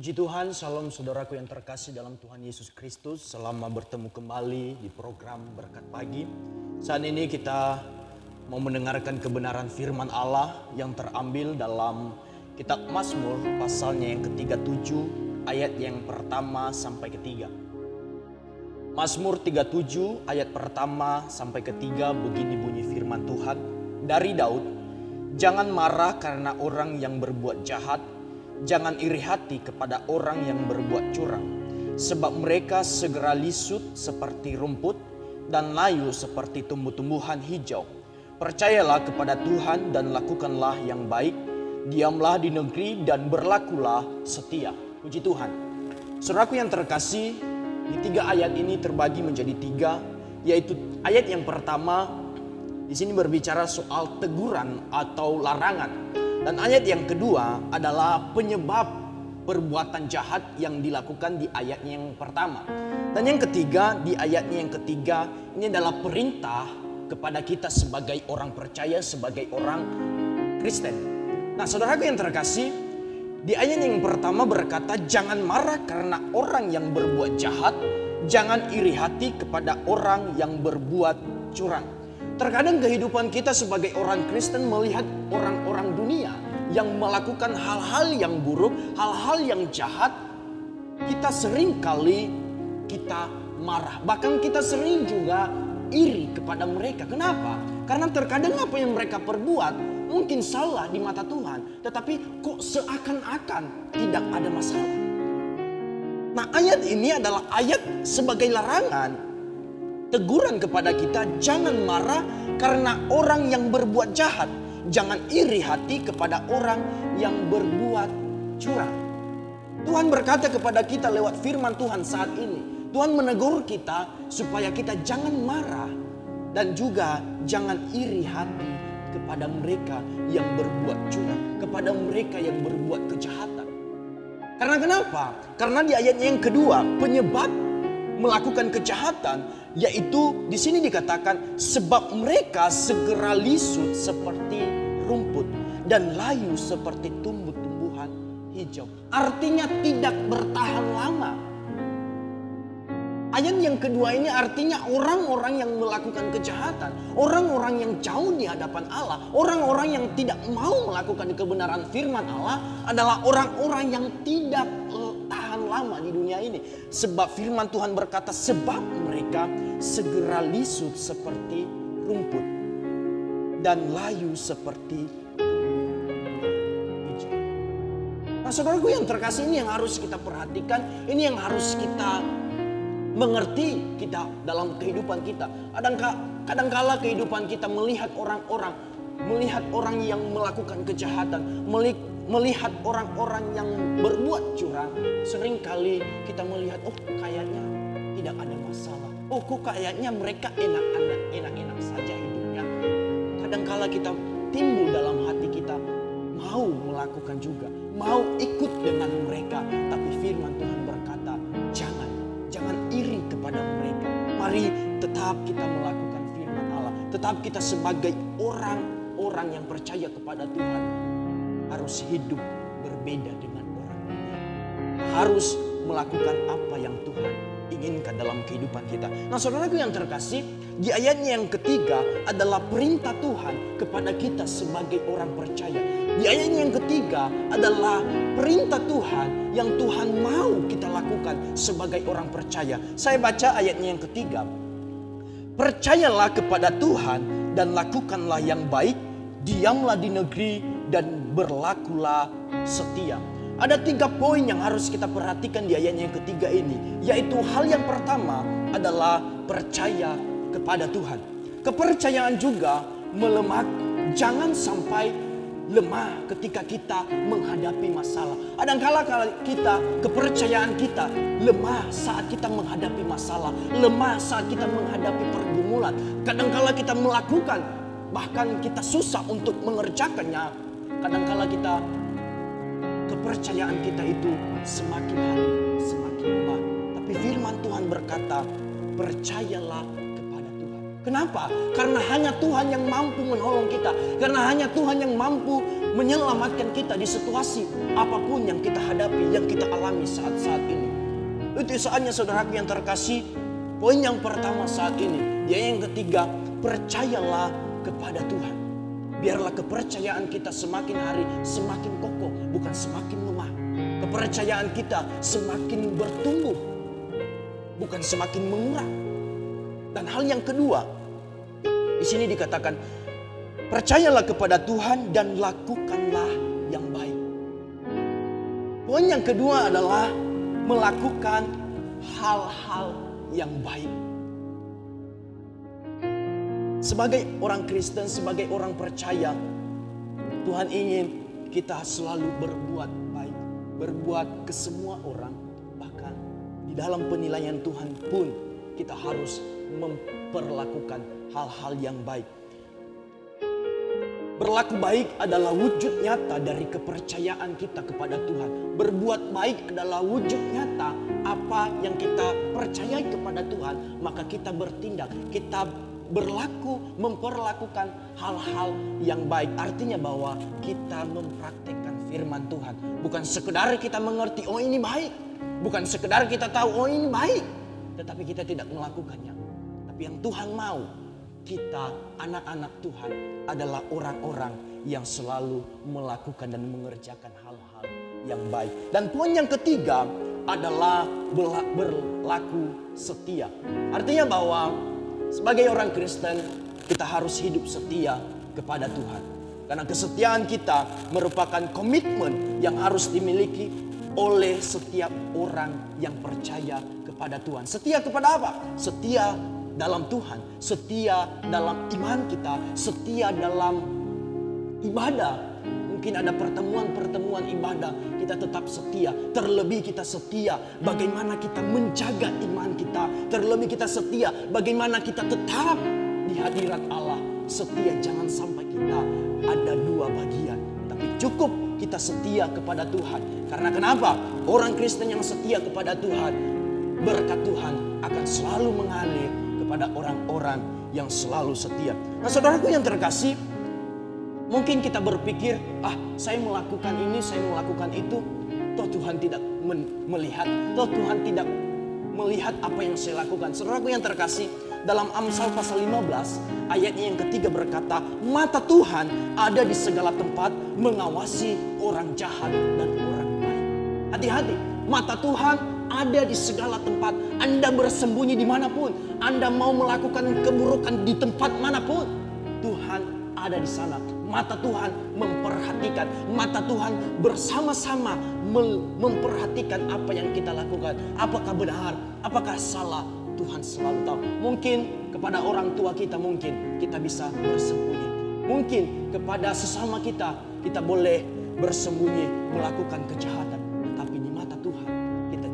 Puji Tuhan, salam saudaraku yang terkasih dalam Tuhan Yesus Kristus. Selama bertemu kembali di program Berkat Pagi. Saat ini kita mau mendengarkan kebenaran firman Allah yang terambil dalam kitab Mazmur pasalnya yang ke-37 ayat yang pertama sampai ketiga. Mazmur 37 ayat pertama sampai ketiga begini bunyi firman Tuhan dari Daud. Jangan marah karena orang yang berbuat jahat. Jangan iri hati kepada orang yang berbuat curang, sebab mereka segera lisut seperti rumput dan layu seperti tumbuh-tumbuhan hijau. Percayalah kepada Tuhan dan lakukanlah yang baik, diamlah di negeri dan berlakulah setia. Puji Tuhan. Saudaraku yang terkasih, di 3 ayat ini terbagi menjadi 3, yaitu ayat yang pertama di sini berbicara soal teguran atau larangan. Dan ayat yang kedua adalah penyebab perbuatan jahat yang dilakukan di ayatnya yang pertama. Dan yang ketiga, di ayatnya yang ketiga, ini adalah perintah kepada kita sebagai orang percaya, sebagai orang Kristen. Nah, saudaraku yang terkasih, di ayat yang pertama berkata, jangan marah karena orang yang berbuat jahat, jangan iri hati kepada orang yang berbuat curang. Terkadang kehidupan kita sebagai orang Kristen melihat orang-orang dunia yang melakukan hal-hal yang buruk, hal-hal yang jahat. Kita sering kali kita marah. Bahkan kita sering juga iri kepada mereka. Kenapa? Karena terkadang apa yang mereka perbuat mungkin salah di mata Tuhan. Tetapi kok seakan-akan tidak ada masalah. Nah, ayat ini adalah ayat sebagai larangan. Teguran kepada kita, jangan marah karena orang yang berbuat jahat. Jangan iri hati kepada orang yang berbuat curang. Tuhan berkata kepada kita lewat firman Tuhan saat ini. Tuhan menegur kita supaya kita jangan marah. Dan juga jangan iri hati kepada mereka yang berbuat curang. Kepada mereka yang berbuat kejahatan. Karena kenapa? Karena di ayatnya yang kedua, penyebab melakukan kejahatan, yaitu di sini dikatakan sebab mereka segera lisut seperti rumput dan layu seperti tumbuh-tumbuhan hijau. Artinya tidak bertahan lama. Ayat yang kedua ini artinya orang-orang yang melakukan kejahatan, orang-orang yang jauh di hadapan Allah, orang-orang yang tidak mau melakukan kebenaran firman Allah adalah orang-orang yang tidak tahan lama di dunia ini. Sebab firman Tuhan berkata sebab mereka segera lisut seperti rumput dan layu seperti hijau. Nah, saudaraku yang terkasih, ini yang harus kita perhatikan, ini yang harus kita mengerti kita dalam kehidupan kita. Kadangkala kehidupan kita melihat orang-orang, melihat orang yang melakukan kejahatan, melihat orang-orang yang berbuat curang. Seringkali kita melihat, oh kayaknya tidak ada masalah. Oh kok kayaknya mereka enak-enak saja hidupnya. Kadangkala kita timbul dalam hati kita mau melakukan juga, mau ikut dengan mereka. Tapi firman Tuhan berkata, jangan iri kepada mereka. Mari tetap kita melakukan firman Allah. Tetap kita sebagai orang-orang yang percaya kepada Tuhan harus hidup berbeda dengan orang dunia. Harus melakukan apa yang Tuhan inginkan dalam kehidupan kita. Nah, saudaraku yang terkasih, di ayatnya yang ketiga adalah perintah Tuhan kepada kita sebagai orang percaya. Di ayatnya yang ketiga adalah perintah Tuhan yang Tuhan mau kita lakukan sebagai orang percaya. Saya baca ayatnya yang ketiga. Percayalah kepada Tuhan dan lakukanlah yang baik, diamlah di negeri dan berlakulah setia. Ada 3 poin yang harus kita perhatikan di ayatnya yang ketiga ini. Yaitu hal yang pertama adalah percaya kepada Tuhan. Kepercayaan juga melemah. Jangan sampai lemah ketika kita menghadapi masalah. Kadangkala kepercayaan kita lemah saat kita menghadapi masalah. Lemah saat kita menghadapi pergumulan. Kadangkala kita melakukan, bahkan kita susah untuk mengerjakannya. Kadangkala kepercayaan kita itu semakin hari semakin lemah. Tapi firman Tuhan berkata, percayalah kepada Tuhan. Kenapa? Karena hanya Tuhan yang mampu menolong kita. Karena hanya Tuhan yang mampu menyelamatkan kita di situasi apapun yang kita hadapi, yang kita alami saat-saat ini. Itu saatnya saudaraku yang terkasih. Poin yang pertama saat ini, yang ketiga, percayalah kepada Tuhan. Biarlah kepercayaan kita semakin hari semakin kokoh, bukan semakin lemah. Kepercayaan kita semakin bertumbuh, bukan semakin mengurang. Dan hal yang kedua, di sini dikatakan, percayalah kepada Tuhan dan lakukanlah yang baik. Poin yang kedua adalah melakukan hal-hal yang baik. Sebagai orang Kristen, sebagai orang percaya, Tuhan ingin kita selalu berbuat baik, berbuat ke semua orang. Bahkan di dalam penilaian Tuhan pun kita harus memperlakukan hal-hal yang baik. Berlaku baik adalah wujud nyata dari kepercayaan kita kepada Tuhan. Berbuat baik adalah wujud nyata apa yang kita percayai kepada Tuhan. Maka kita bertindak, kita berlaku, memperlakukan hal-hal yang baik. Artinya bahwa kita mempraktekkan firman Tuhan. Bukan sekedar kita mengerti, oh ini baik. Bukan sekedar kita tahu, oh ini baik. Tetapi kita tidak melakukannya. Tapi yang Tuhan mau, kita anak-anak Tuhan adalah orang-orang yang selalu melakukan dan mengerjakan hal-hal yang baik. Dan poin yang ketiga adalah berlaku setia. Artinya bahwa sebagai orang Kristen kita harus hidup setia kepada Tuhan. Karena kesetiaan kita merupakan komitmen yang harus dimiliki oleh setiap orang yang percaya kepada Tuhan. Setia kepada apa? Setia dalam Tuhan, setia dalam iman kita, setia dalam ibadah. Mungkin ada pertemuan-pertemuan ibadah, kita tetap setia. Terlebih kita setia bagaimana kita menjaga iman kita. Terlebih kita setia bagaimana kita tetap di hadirat Allah. Setia, jangan sampai kita ada dua bagian. Tapi cukup kita setia kepada Tuhan. Karena kenapa? Orang Kristen yang setia kepada Tuhan, berkat Tuhan akan selalu mengalir kepada orang-orang yang selalu setia. Nah saudaraku yang terkasih, mungkin kita berpikir, saya melakukan ini, saya melakukan itu, toh Tuhan tidak melihat, toh Tuhan tidak melihat apa yang saya lakukan. Saudaraku yang terkasih, dalam Amsal pasal 15 ayatnya yang ketiga berkata, mata Tuhan ada di segala tempat mengawasi orang jahat dan orang baik. Hati-hati, mata Tuhan ada di segala tempat. Anda bersembunyi dimanapun, Anda mau melakukan keburukan di tempat manapun, Tuhan ada di sana. Mata Tuhan memperhatikan, mata Tuhan bersama-sama memperhatikan apa yang kita lakukan. Apakah benar, apakah salah, Tuhan selalu tahu. Mungkin kepada orang tua kita, mungkin kita bisa bersembunyi. Mungkin kepada sesama kita, kita boleh bersembunyi melakukan kejahatan. Tetapi di mata Tuhan kita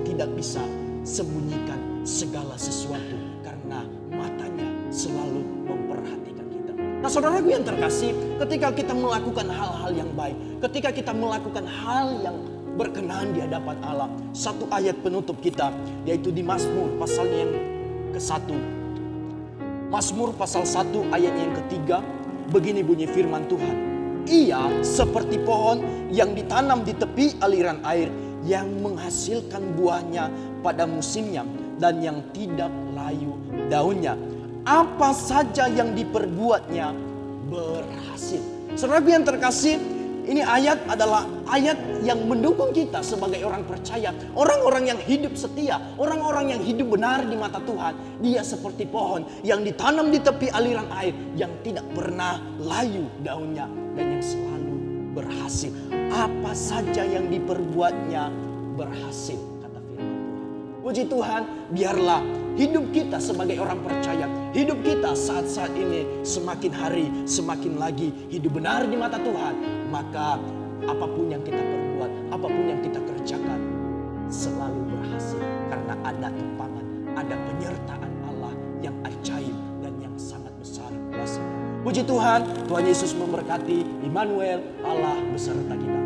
tidak bisa sembunyikan segala sesuatu, karena matanya selalu memperhatikan kita. Nah saudaraku yang terkasih, ketika kita melakukan hal-hal yang baik, ketika kita melakukan hal yang berkenan di hadapan Allah, satu ayat penutup kita yaitu di Mazmur pasalnya yang ke-1. Mazmur pasal 1 ayat yang ketiga, begini bunyi firman Tuhan. Ia seperti pohon yang ditanam di tepi aliran air, yang menghasilkan buahnya pada musimnya dan yang tidak layu daunnya. Apa saja yang diperbuatnya berhasil. Saudara yang terkasih, ini ayat adalah ayat yang mendukung kita sebagai orang percaya. Orang-orang yang hidup setia, orang-orang yang hidup benar di mata Tuhan. Dia seperti pohon yang ditanam di tepi aliran air, yang tidak pernah layu daunnya dan yang selalu berhasil. Apa saja yang diperbuatnya berhasil, kata firman Tuhan. Puji Tuhan, biarlah hidup kita sebagai orang percaya, hidup kita saat-saat ini semakin hari semakin lagi hidup benar di mata Tuhan. Maka apapun yang kita perbuat, apapun yang kita kerjakan selalu berhasil. Karena ada tumpangan, ada penyertaan Allah yang ajaib dan yang sangat besar kuasanya. Puji Tuhan, Tuhan Yesus memberkati. Immanuel, Allah beserta kita.